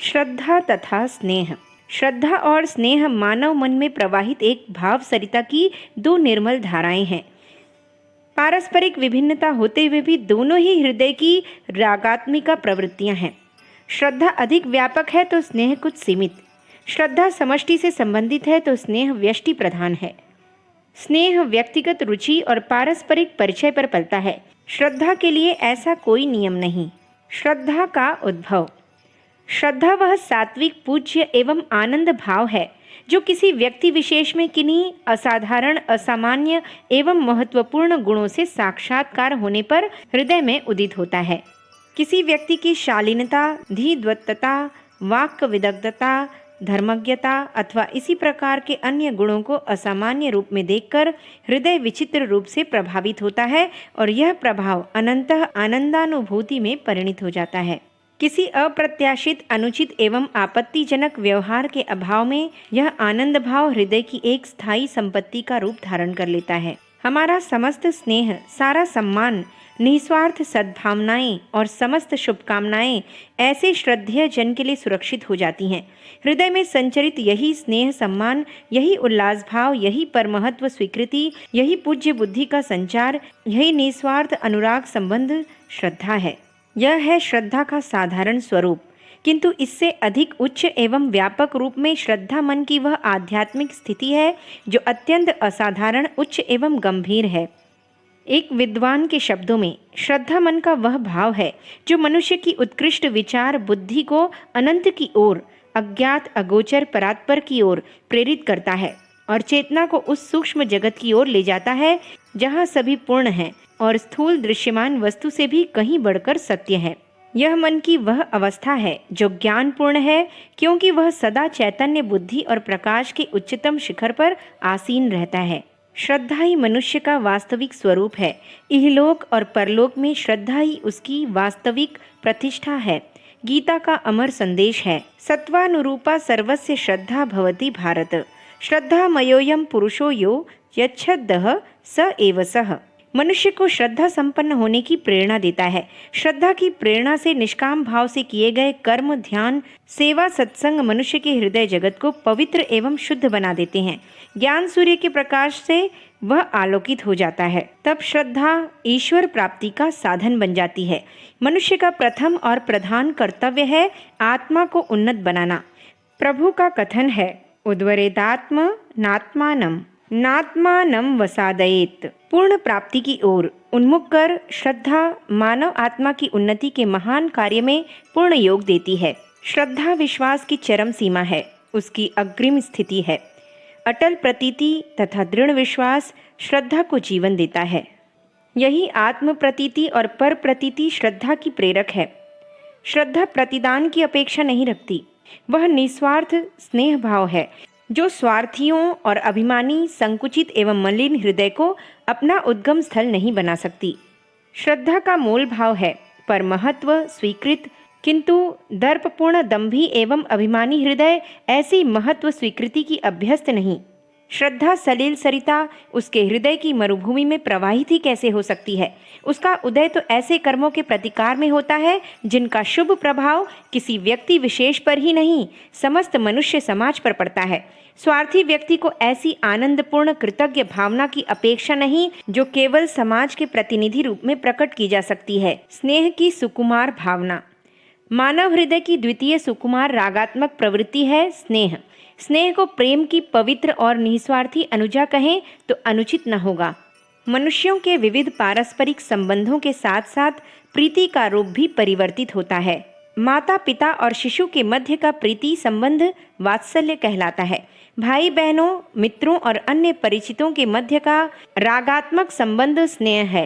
श्रद्धा तथा स्नेह। श्रद्धा और स्नेह मानव मन में प्रवाहित एक भाव सरिता की दो निर्मल धाराएं हैं। पारस्परिक विभिन्नता होते हुए भी दोनों ही हृदय की रागात्मिका प्रवृत्तियां हैं। श्रद्धा अधिक व्यापक है तो स्नेह कुछ सीमित। श्रद्धा समष्टि से संबंधित है तो स्नेह व्यष्टि प्रधान है। स्नेह व्यक्तिगत रुचि और पारस्परिक परिचय पर पलता है। श्रद्धा के लिए ऐसा कोई नियम नहीं। श्रद्धा का उद्भव। श्रद्धा वह सात्विक, पूज्य एवं आनंद भाव है जो किसी व्यक्ति विशेष में किन्हीं असाधारण, असामान्य एवं महत्वपूर्ण गुणों से साक्षात्कार होने पर हृदय में उदित होता है। किसी व्यक्ति की शालीनता, धीद्वत्तता, वाक् विदग्धता, धर्मज्ञता अथवा इसी प्रकार के अन्य गुणों को असामान्य रूप में देखकर हृदय विचित्र रूप से प्रभावित होता है और यह प्रभाव अनंतः आनंदानुभूति में परिणित हो जाता है। किसी अप्रत्याशित, अनुचित एवं आपत्तिजनक व्यवहार के अभाव में यह आनंद भाव हृदय की एक स्थायी संपत्ति का रूप धारण कर लेता है। हमारा समस्त स्नेह, सारा सम्मान, निस्वार्थ सद्भावनाएं और समस्त शुभकामनाएं ऐसे श्रद्धेय जन के लिए सुरक्षित हो जाती हैं। हृदय में संचरित यही स्नेह, सम्मान, यही उल्लास भाव, यही परमहत्व स्वीकृति, यही पूज्य बुद्धि का संचार, यही निस्वार्थ अनुराग संबंध श्रद्धा है। यह है श्रद्धा का साधारण स्वरूप, किंतु इससे अधिक उच्च एवं व्यापक रूप में श्रद्धा मन की वह आध्यात्मिक स्थिति है जो अत्यंत असाधारण, उच्च एवं गंभीर है। एक विद्वान के शब्दों में श्रद्धा मन का वह भाव है जो मनुष्य की उत्कृष्ट विचार बुद्धि को अनंत की ओर, अज्ञात अगोचर परात्पर की ओर प्रेरित करता है और चेतना को उस सूक्ष्म जगत की ओर ले जाता है जहाँ सभी पूर्ण है और स्थूल दृश्यमान वस्तु से भी कहीं बढ़कर सत्य है। यह मन की वह अवस्था है जो ज्ञानपूर्ण है, क्योंकि वह सदा चैतन्य, बुद्धि और प्रकाश के उच्चतम शिखर पर आसीन रहता है। श्रद्धा ही मनुष्य का वास्तविक स्वरूप है। इहलोक और परलोक में श्रद्धा ही उसकी वास्तविक प्रतिष्ठा है। गीता का अमर संदेश है, सत्वानुरूपा सर्वस्य श्रद्धा भवति भारत। श्रद्धा मयोयम पुरुषो यो यच्छ्दः स एव सः। मनुष्य को श्रद्धा संपन्न होने की प्रेरणा देता है। श्रद्धा की प्रेरणा से निष्काम भाव से किए गए कर्म, ध्यान, सेवा, सत्संग मनुष्य के हृदय जगत को पवित्र एवं शुद्ध बना देते हैं। ज्ञान सूर्य के प्रकाश से वह आलोकित हो जाता है। तब श्रद्धा ईश्वर प्राप्ति का साधन बन जाती है। मनुष्य का प्रथम और प्रधान कर्तव्य है आत्मा को उन्नत बनाना। प्रभु का कथन है, उद्वरेदात्म नात्मानम नात्मानम वसादयेत। पूर्ण प्राप्ति की ओर उन्मुख कर श्रद्धा मानव आत्मा की उन्नति के महान कार्य में पूर्ण योग देती है। श्रद्धा विश्वास की चरम सीमा है, उसकी अग्रिम स्थिति है। अटल प्रतीति तथा दृढ़ विश्वास श्रद्धा को जीवन देता है। यही आत्म प्रतीति और पर प्रतीति श्रद्धा की प्रेरक है। श्रद्धा प्रतिदान की अपेक्षा नहीं रखती। वह निस्वार्थ स्नेह भाव है जो स्वार्थियों और अभिमानी, संकुचित एवं मलिन हृदय को अपना उद्गम स्थल नहीं बना सकती। श्रद्धा का मूल भाव है पर महत्व स्वीकृत, किंतु दर्पपूर्ण, दंभी एवं अभिमानी हृदय ऐसी महत्व स्वीकृति की अभ्यस्त नहीं। श्रद्धा सलील सरिता उसके हृदय की मरुभूमि में प्रवाहित ही कैसे हो सकती है। उसका उदय तो ऐसे कर्मों के प्रतिकार में होता है जिनका शुभ प्रभाव किसी व्यक्ति विशेष पर ही नहीं, समस्त मनुष्य समाज पर पड़ता है। स्वार्थी व्यक्ति को ऐसी आनंदपूर्ण कृतज्ञ भावना की अपेक्षा नहीं जो केवल समाज के प्रतिनिधि रूप में प्रकट की जा सकती है। स्नेह की सुकुमार भावना। मानव हृदय की द्वितीय सुकुमार रागात्मक प्रवृत्ति है स्नेह। स्नेह को प्रेम की पवित्र और निस्वार्थी अनुजा कहें तो अनुचित न होगा। मनुष्यों के विविध पारस्परिक संबंधों के साथ साथ प्रीति का रूप भी परिवर्तित होता है। माता पिता और शिशु के मध्य का प्रीति संबंध वात्सल्य कहलाता है। भाई बहनों, मित्रों और अन्य परिचितों के मध्य का रागात्मक संबंध स्नेह है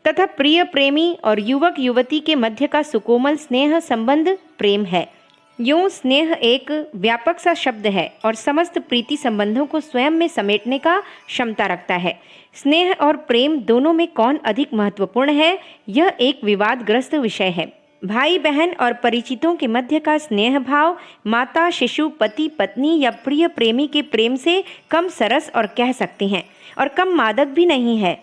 तथा प्रिय प्रेमी और युवक युवती के मध्य का सुकोमल स्नेह संबंध प्रेम है। यूं स्नेह एक व्यापक सा शब्द है और समस्त प्रीति संबंधों को स्वयं में समेटने का क्षमता रखता है। स्नेह और प्रेम दोनों में कौन अधिक महत्वपूर्ण है, यह एक विवादग्रस्त विषय है। भाई बहन और परिचितों के मध्य का स्नेह भाव माता शिशु, पति पत्नी या प्रिय प्रेमी के प्रेम से कम सरस और कह सकते हैं और कम मादक भी नहीं है।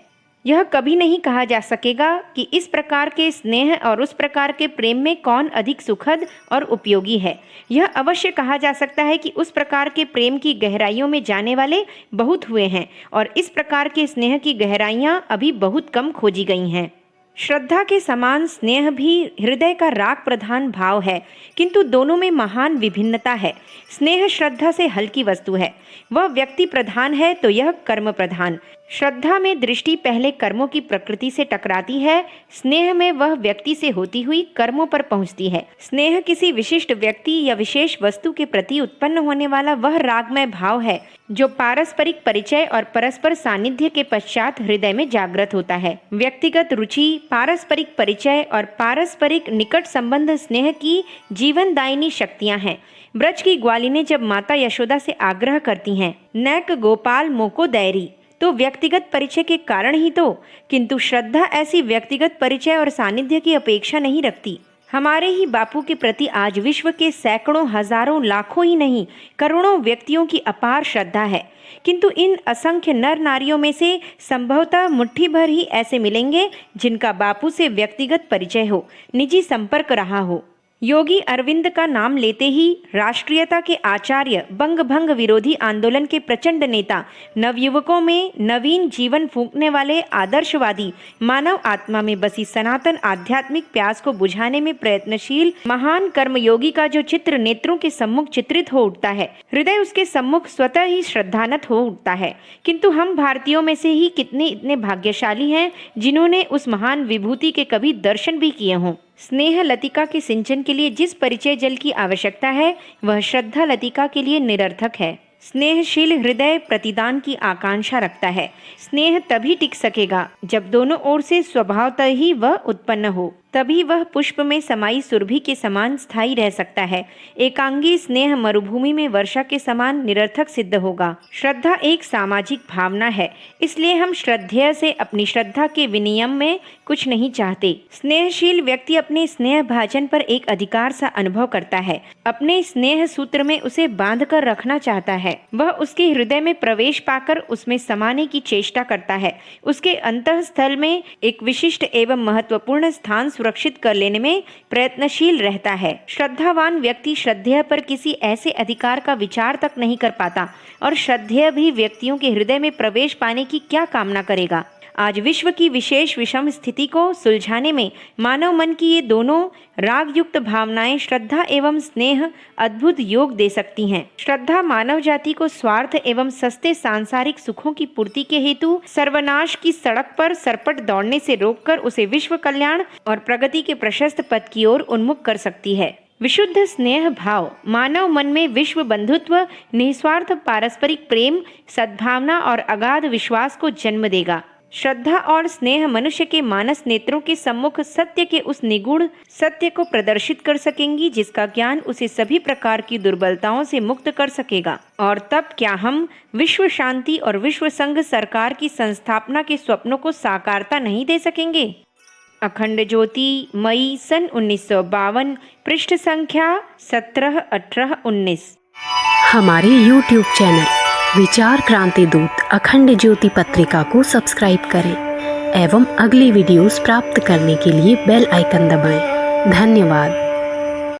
यह कभी नहीं कहा जा सकेगा कि इस प्रकार के स्नेह और उस प्रकार के प्रेम में कौन अधिक सुखद और उपयोगी है। यह अवश्य कहा जा सकता है कि उस प्रकार के प्रेम की गहराइयों में जाने वाले बहुत हुए हैं और इस प्रकार के स्नेह की गहराइयाँ अभी बहुत कम खोजी गई हैं। श्रद्धा के समान स्नेह भी हृदय का राग प्रधान भाव है, किंतु दोनों में महान विभिन्नता है। स्नेह श्रद्धा से हल्की वस्तु है, वह व्यक्ति प्रधान है तो यह कर्म प्रधान। श्रद्धा में दृष्टि पहले कर्मों की प्रकृति से टकराती है, स्नेह में वह व्यक्ति से होती हुई कर्मों पर पहुंचती है। स्नेह किसी विशिष्ट व्यक्ति या विशेष वस्तु के प्रति उत्पन्न होने वाला वह रागमय भाव है जो पारस्परिक परिचय और परस्पर सानिध्य के पश्चात हृदय में जागृत होता है। व्यक्तिगत रुचि, पारस्परिक परिचय और पारस्परिक निकट संबंध स्नेह की जीवनदायिनी शक्तियां हैं। ब्रज की ग्वालिनें जब माता यशोदा से आग्रह करती हैं, नैक गोपाल मोको दैरी, तो व्यक्तिगत परिचय के कारण ही तो, किंतु श्रद्धा ऐसी व्यक्तिगत परिचय और सानिध्य की अपेक्षा नहीं रखती। हमारे ही बापू के प्रति आज विश्व के सैकड़ों, हजारों, लाखों ही नहीं करोड़ों व्यक्तियों की अपार श्रद्धा है, किंतु इन असंख्य नर नारियों में से संभवतः मुट्ठी भर ही ऐसे मिलेंगे जिनका बापू से व्यक्तिगत परिचय हो, निजी संपर्क रहा हो। योगी अरविंद का नाम लेते ही राष्ट्रीयता के आचार्य, बंग भंग विरोधी आंदोलन के प्रचंड नेता, नवयुवकों में नवीन जीवन फूंकने वाले आदर्शवादी, मानव आत्मा में बसी सनातन आध्यात्मिक प्यास को बुझाने में प्रयत्नशील महान कर्मयोगी का जो चित्र नेत्रों के सम्मुख चित्रित हो उठता है, हृदय उसके सम्मुख स्वतः ही श्रद्धानत हो उठता है। किंतु हम भारतीयों में से ही कितने इतने भाग्यशाली हैं जिन्होंने उस महान विभूति के कभी दर्शन भी किए हों। स्नेह लतिका के सिंचन के लिए जिस परिचय जल की आवश्यकता है वह श्रद्धा लतिका के लिए निरर्थक है। स्नेहशील हृदय प्रतिदान की आकांक्षा रखता है। स्नेह तभी टिक सकेगा जब दोनों ओर से स्वभावतः ही वह उत्पन्न हो, तभी वह पुष्प में समाई सुरभि के समान स्थायी रह सकता है। एकांगी स्नेह मरुभूमि में वर्षा के समान निरर्थक सिद्ध होगा। श्रद्धा एक सामाजिक भावना है, इसलिए हम श्रद्धेय से अपनी श्रद्धा के विनियम में कुछ नहीं चाहते। स्नेहशील व्यक्ति अपने स्नेह भाजन पर एक अधिकार सा अनुभव करता है, अपने स्नेह सूत्र में उसे बांध कर रखना चाहता है। वह उसके हृदय में प्रवेश पाकर उसमें समाने की चेष्टा करता है, उसके अंतःस्थल में एक विशिष्ट एवं महत्वपूर्ण स्थान सुरक्षित कर लेने में प्रयत्नशील रहता है। श्रद्धावान व्यक्ति श्रद्धेय पर किसी ऐसे अधिकार का विचार तक नहीं कर पाता और श्रद्धेय भी व्यक्तियों के हृदय में प्रवेश पाने की क्या कामना करेगा। आज विश्व की विशेष विषम स्थिति को सुलझाने में मानव मन की ये दोनों राग युक्त भावनाएं श्रद्धा एवं स्नेह अद्भुत योग दे सकती हैं। श्रद्धा मानव जाति को स्वार्थ एवं सस्ते सांसारिक सुखों की पूर्ति के हेतु सर्वनाश की सड़क पर सरपट दौड़ने से रोककर उसे विश्व कल्याण और प्रगति के प्रशस्त पथ की ओर उन्मुख कर सकती है। विशुद्ध स्नेह भाव मानव मन में विश्व बंधुत्व, निस्वार्थ पारस्परिक प्रेम, सद्भावना और अगाध विश्वास को जन्म देगा। श्रद्धा और स्नेह मनुष्य के मानस नेत्रों के सम्मुख सत्य के उस निगूढ़ सत्य को प्रदर्शित कर सकेंगी जिसका ज्ञान उसे सभी प्रकार की दुर्बलताओं से मुक्त कर सकेगा। और तब क्या हम विश्व शांति और विश्व संघ सरकार की संस्थापना के स्वप्नों को साकारता नहीं दे सकेंगे? अखंड ज्योति, मई सन 1952, पृष्ठ संख्या 17, 18, 19। हमारे YouTube चैनल विचार क्रांति दूत अखंड ज्योति पत्रिका को सब्सक्राइब करें एवं अगली वीडियोस प्राप्त करने के लिए बेल आइकन दबाएं। धन्यवाद।